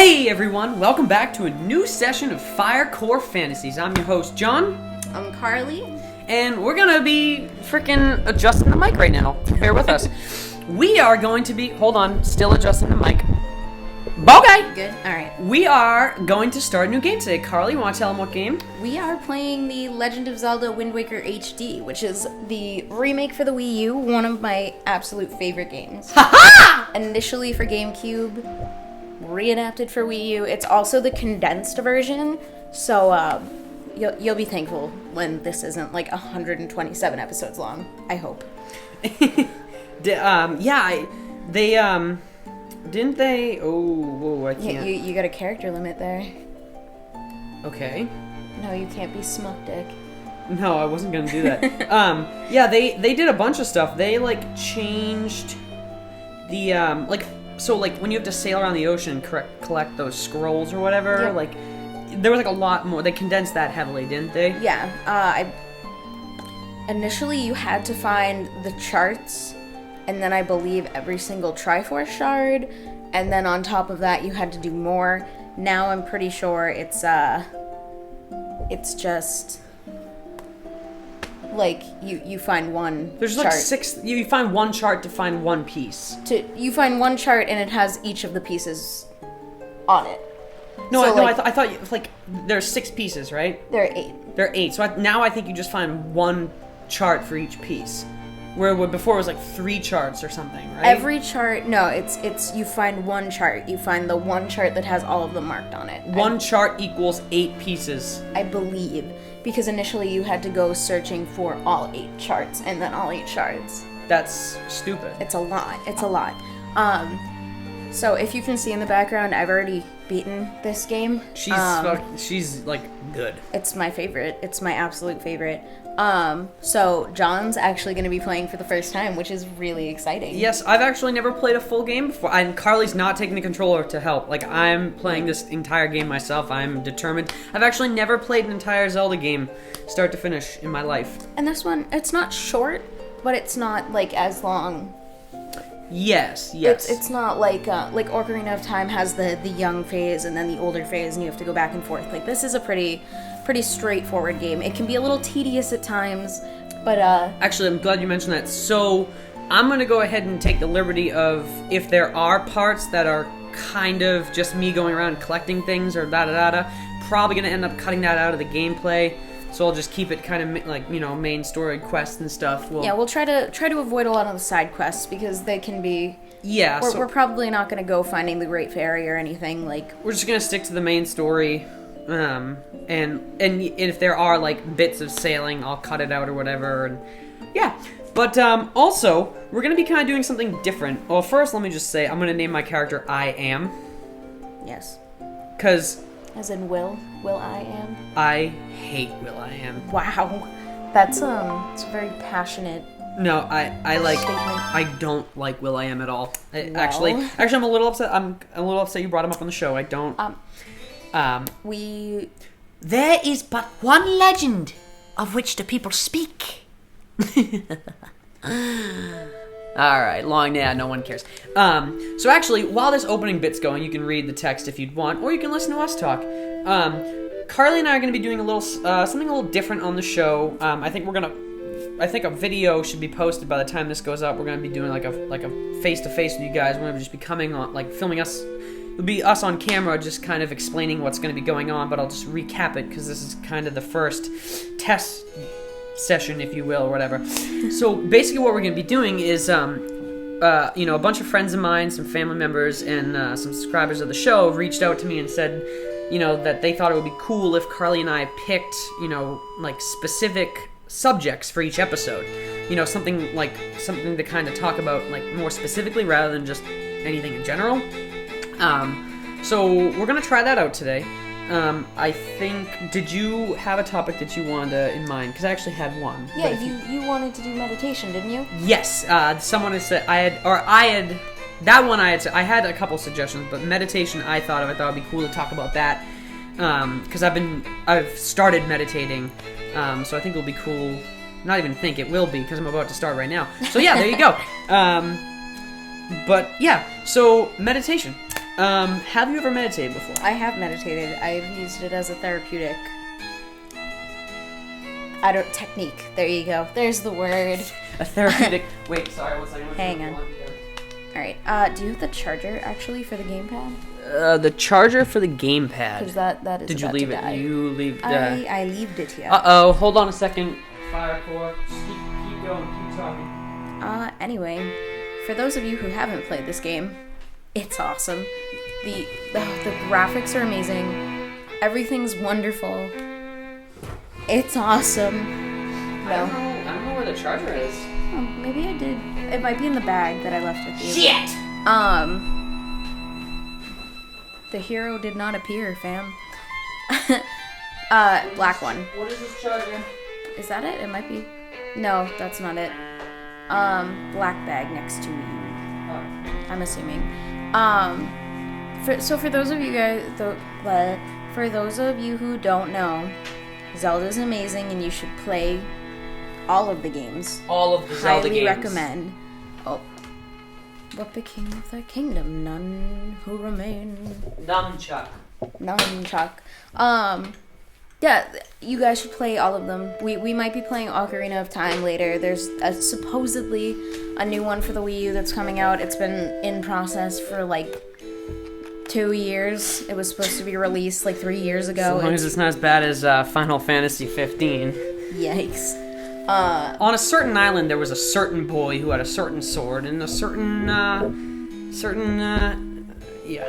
Hey everyone, welcome back to a new session of FireCore Fantasies. I'm your host, John. I'm Carly. And we're gonna be freaking adjusting the mic right now. Bear with us. We are going to be, hold on, still adjusting the mic. Okay. Good. All right. We are going to start a new game today. Carly, you want to tell them what game? We are playing the Legend of Zelda Wind Waker HD, which is the remake for the Wii U, one of my absolute favorite games. Ha-ha! Initially for GameCube, readapted for Wii U. It's also the condensed version, so you'll be thankful when this isn't like 127 episodes long. I hope. Didn't they? Oh, I can't. You got a character limit there. Okay. No, you can't be Smuck Dick. No, I wasn't gonna do that. They did a bunch of stuff. They changed the so when you have to sail around the ocean and collect those scrolls or whatever. Yep. There was a lot more. They condensed that heavily, didn't they? Yeah. Initially you had to find the charts. And then I believe every single Triforce shard, and then on top of that you had to do more. Now I'm pretty sure it's just you find one. There's chart. 6. You find one chart to find one piece. You find one chart and it has each of the pieces on it. I thought there's 6 pieces, right? There are 8. There are 8. So now I think you just find one chart for each piece. Where before it was 3 charts or something, right? Every chart, no, it's you find one chart. You find the one chart that has all of them marked on it. One chart equals 8 pieces. I believe, because initially you had to go searching for all 8 charts and then all 8 shards. That's stupid. It's a lot. So if you can see in the background, I've already beaten this game. She's good. It's my favorite. It's my absolute favorite. So John's actually going to be playing for the first time, which is really exciting. Yes, I've actually never played a full game before, and Carly's not taking the controller to help. I'm playing this entire game myself. I'm determined. I've actually never played an entire Zelda game, start to finish, in my life. And this one, it's not short, but it's not as long. Yes. It's not like Ocarina of Time has the young phase and then the older phase, and you have to go back and forth. This is a pretty straightforward game. It can be a little tedious at times, but actually, I'm glad you mentioned that. So I'm gonna go ahead and take the liberty of, if there are parts that are kind of just me going around collecting things or probably gonna end up cutting that out of the gameplay. So I'll just keep it kind of main story quests and stuff. We'll try to avoid a lot of the side quests because they can be. Yeah, we're probably not going to go finding the Great Fairy or anything We're just gonna stick to the main story, and if there are bits of sailing, I'll cut it out or whatever. And yeah, but also we're gonna be kind of doing something different. Well, first let me just say I'm gonna name my character I Am. Yes. 'Cause. As in Will I Am? I hate Will I Am. Wow. That's it's a very passionate No, I statement. I don't like Will I Am at all. Actually I'm a little upset. I'm a little upset you brought him up on the show. I don't There is but one legend of which the people speak. Alright, long no one cares. So actually, while this opening bit's going, you can read the text if you'd want, or you can listen to us talk. Carly and I are going to be doing something a little different on the show. I think a video should be posted by the time this goes up. We're going to be doing a face-to-face with you guys. We're going to just be coming on, filming us. It'll be us on camera just kind of explaining what's going to be going on, but I'll just recap it because this is kind of the first test session, if you will, or whatever. So basically what we're going to be doing is a bunch of friends of mine, some family members, and some subscribers of the show reached out to me and said that they thought it would be cool if Carly and I picked specific subjects for each episode, something to kind of talk about more specifically rather than just anything in general. So we're going to try that out today. I think, did you have a topic that you wanted in mind? Because I actually had one. Yeah, you wanted to do meditation, didn't you? Yes, someone has said, I had a couple suggestions, but meditation I thought it would be cool to talk about that, because I've started meditating, so I think it'll be cool, not even think, it will be, because I'm about to start right now. So yeah, there you go. But yeah, so meditation. Have you ever meditated before? I have meditated. I've used it as a therapeutic. Technique. There you go. There's the word. A therapeutic. Wait, sorry, one second. Hang on. Alright, do you have the charger actually for the gamepad? The charger for the gamepad. Because that is Did you about leave to it? die. You leave. I leaved it here. Uh-oh, hold on a second. FireCore. Just keep going, keep talking. Anyway, for those of you who haven't played this game, it's awesome. The graphics are amazing. Everything's wonderful. It's awesome. I don't know where the charger is. Oh, maybe I did. It might be in the bag that I left with you. Shit! The hero did not appear, fam. Black one. What is this charger? Is that it? It might be. No, that's not it. Black bag next to you. I'm assuming. For those of you guys, for those of you who don't know, Zelda's amazing, and you should play all of the games. All of the Zelda Highly games. recommend. Oh, what became of their kingdom? None who remain. Nunchuck. Nunchuck. Yeah, you guys should play all of them. We might be playing Ocarina of Time later. There's supposedly a new one for the Wii U that's coming out. It's been in process for like 2 years. It was supposed to be released like 3 years ago. As long as it's not as bad as Final Fantasy 15. Yikes. On a certain island, there was a certain boy who had a certain sword and a certain, yeah.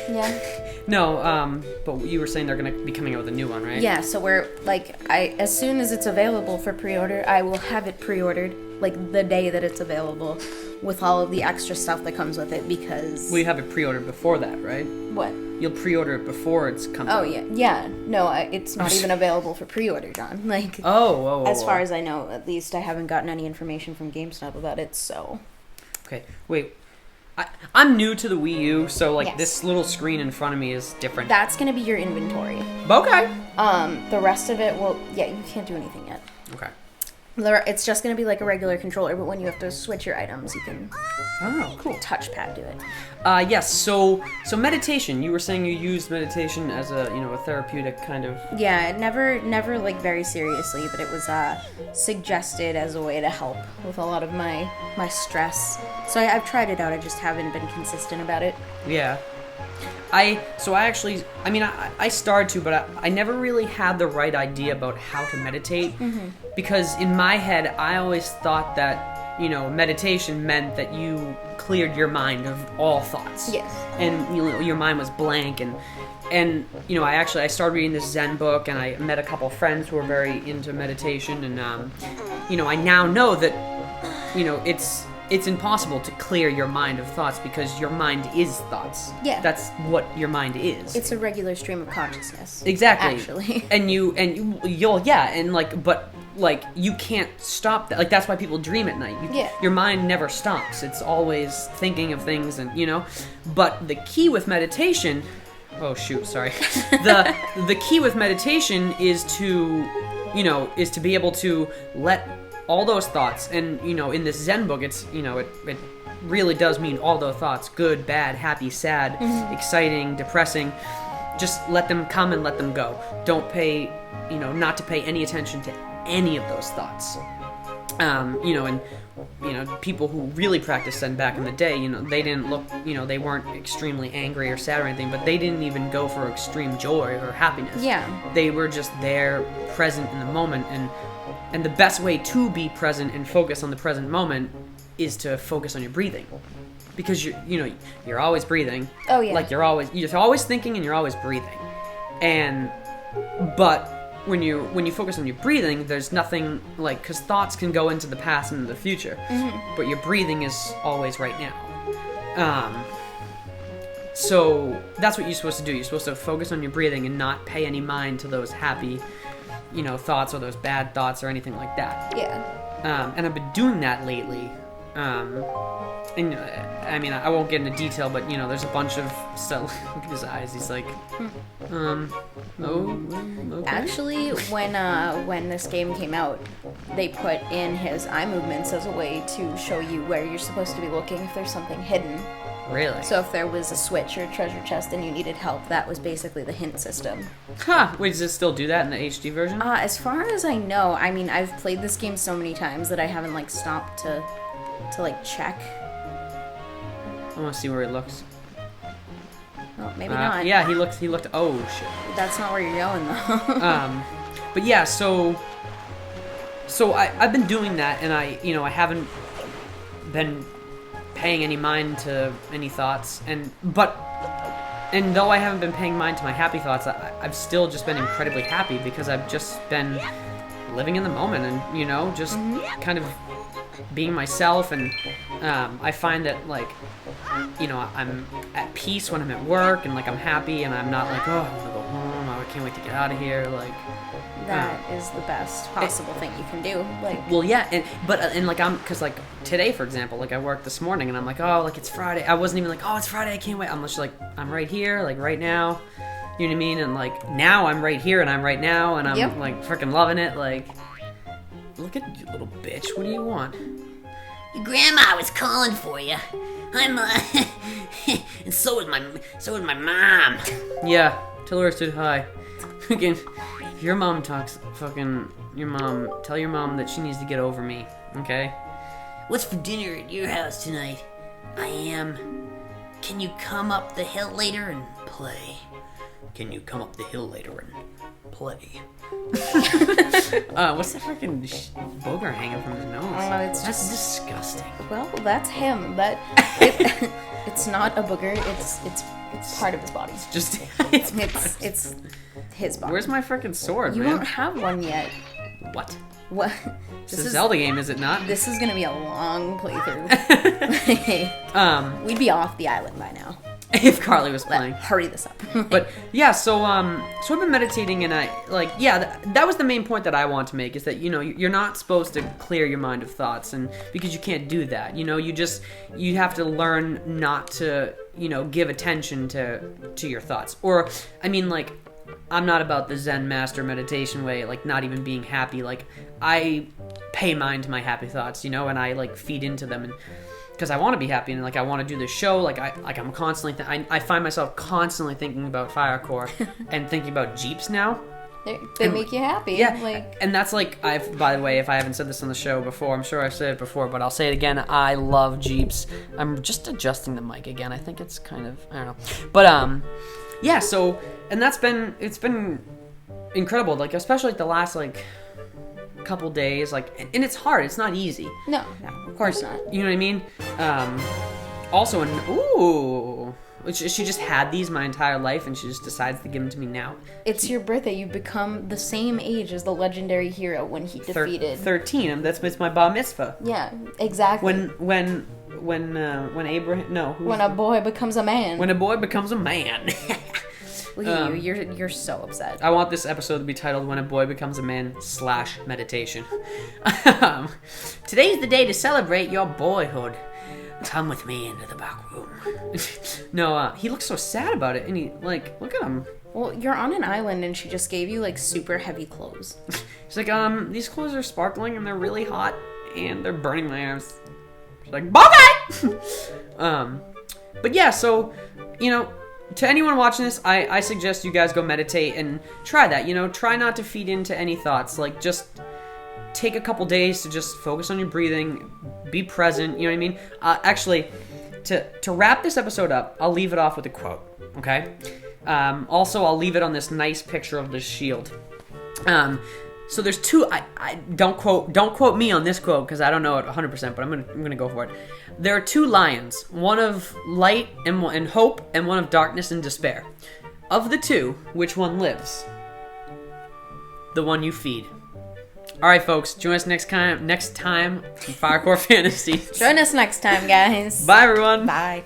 Yeah. No, but you were saying they're gonna be coming out with a new one, right? Yeah, so we're like, as soon as it's available for pre-order, I will have it pre-ordered like the day that it's available, with all of the extra stuff that comes with it, because. Well, you have it pre-ordered before that, right? What? You'll pre-order it before it's coming. Oh yeah. No, it's not even available for pre-order, John. Like. Oh. As far as I know, at least I haven't gotten any information from GameStop about it. So. Okay, wait. I'm new to the Wii U, so like Yes. this little screen in front of me is different. That's gonna be your inventory. Okay. The rest of it, well, yeah, you can't do anything yet. Okay. It's just gonna be like a regular controller, but when you have to switch your items, you can Oh, cool. touchpad do it. Yes. So meditation. You were saying you used meditation as a a therapeutic kind of. Yeah, never like very seriously, but it was suggested as a way to help with a lot of my stress. So I've tried it out. I just haven't been consistent about it. Yeah. I started to, but I never really had the right idea about how to meditate, because in my head I always thought that meditation meant that you cleared your mind of all thoughts. Yes. And your mind was blank, and I started reading this Zen book, and I met a couple friends who were very into meditation, and I now know that it's impossible to clear your mind of thoughts, because your mind is thoughts. Yeah. That's what your mind is. It's a regular stream of consciousness. Exactly. Actually. And you can't stop that. Like, that's why people dream at night. Yeah. Your mind never stops. It's always thinking of things, and But the key with meditation. Oh shoot! Sorry. The key with meditation is to be able to let all those thoughts, and in this Zen book, it's it really does mean all those thoughts: good, bad, happy, sad, exciting, depressing. Just let them come and let them go. Don't pay, not to pay any attention to any of those thoughts. People who really practiced Zen back in the day, they didn't look, they weren't extremely angry or sad or anything, but they didn't even go for extreme joy or happiness. Yeah. They were just there, present in the moment, and the best way to be present and focus on the present moment is to focus on your breathing, because you're always breathing. Oh yeah. Like you're always thinking, and you're always breathing, but when you focus on your breathing, there's nothing like, because thoughts can go into the past and the future, but your breathing is always right now. So that's what you're supposed to do. You're supposed to focus on your breathing and not pay any mind to those happy, thoughts or those bad thoughts or anything like that. Yeah. And I've been doing that lately. And I mean, I won't get into detail, but there's a bunch of stuff. Look at his eyes. He's like, okay. Actually, when this game came out, they put in his eye movements as a way to show you where you're supposed to be looking if there's something hidden. Really? So if there was a switch or a treasure chest and you needed help, that was basically the hint system. Huh. Wait, does it still do that in the HD version? As far as I know, I mean, I've played this game so many times that I haven't stopped to check. I want to see where he looks. Well, maybe not. Yeah, he looked. Oh shit. That's not where you're going though. But yeah, so I've been doing that, and I haven't been paying any mind to any thoughts, and though I haven't been paying mind to my happy thoughts, I've still just been incredibly happy because I've just been living in the moment and just kind of being myself, and I find that I'm at peace when I'm at work, and I'm happy, and I'm not like, oh, I'm gonna go home, I can't wait to get out of here, that is the best possible thing you can do. Well, yeah, because today, for example, I worked this morning, and I'm like, oh, it's Friday. I wasn't even like, oh, it's Friday, I can't wait. I'm just I'm right here, right now. You know what I mean? And now I'm right here, and I'm right now, and I'm freaking loving it. Look at you, little bitch. What do you want? Your grandma was calling for you. I'm and so was my mom. Yeah, tell her I said hi. If your mom talks, tell your mom that she needs to get over me, okay? What's for dinner at your house tonight? I am. Can you come up the hill later and play? Can you come up the hill later and play? What's that freaking booger hanging from his nose? It's That's disgusting. Well, that's him. It's not a booger. It's part of his body. It's his body. Where's my freaking sword, You man? don't have one yet. What? What? It's a Zelda game, is it not? This is gonna be a long playthrough. We'd be off the island by now. If Carly was playing. Hurry this up. But yeah, so I've been meditating, and that was the main point that I want to make, is that you're not supposed to clear your mind of thoughts, and because you can't do that. You have to learn not to give attention to your thoughts. Or I'm not about the Zen master meditation way, not even being happy. I pay mind to my happy thoughts, and I feed into them, and because I want to be happy, and I want to do this show. I'm constantly I find myself constantly thinking about FireCore and thinking about Jeeps now. They make you happy. Yeah, and that's by the way, if I haven't said this on the show before, I'm sure I've said it before, but I'll say it again. I love Jeeps. I'm just adjusting the mic again. I think it's kind of, I don't know, but yeah. So, and it's been incredible. Especially the last couple days, and it's hard. It's not easy. No, of course not. You know what I mean? Also, she just had these my entire life, and she just decides to give them to me now. It's your birthday. You become the same age as the legendary hero when he defeated 13. It's my bar mitzvah. Yeah, exactly. When Abraham when a boy becomes a man. When a boy becomes a man. Look at you're so upset. I want this episode to be titled "When a Boy Becomes a Man / Meditation." Today's the day to celebrate your boyhood. Come with me into the back room. No, he looks so sad about it, and he look at him. Well, you're on an island, and she just gave you super heavy clothes. She's like, these clothes are sparkling, and they're really hot, and they're burning my arms. She's like, okay. But yeah, so to anyone watching this, I suggest you guys go meditate and try that. Try not to feed into any thoughts. Just take a couple days to just focus on your breathing, be present. You know what I mean? Actually, to wrap this episode up, I'll leave it off with a quote. Okay. Also, I'll leave it on this nice picture of this shield. So there's two. I don't quote me on this quote because I don't know it 100%, but I'm gonna go for it. There are two lions, one of light and hope, and one of darkness and despair. Of the two, which one lives? The one you feed. All right, folks. Join us next time. FireCore Fantasies. Join us next time, guys. Bye, everyone. Bye.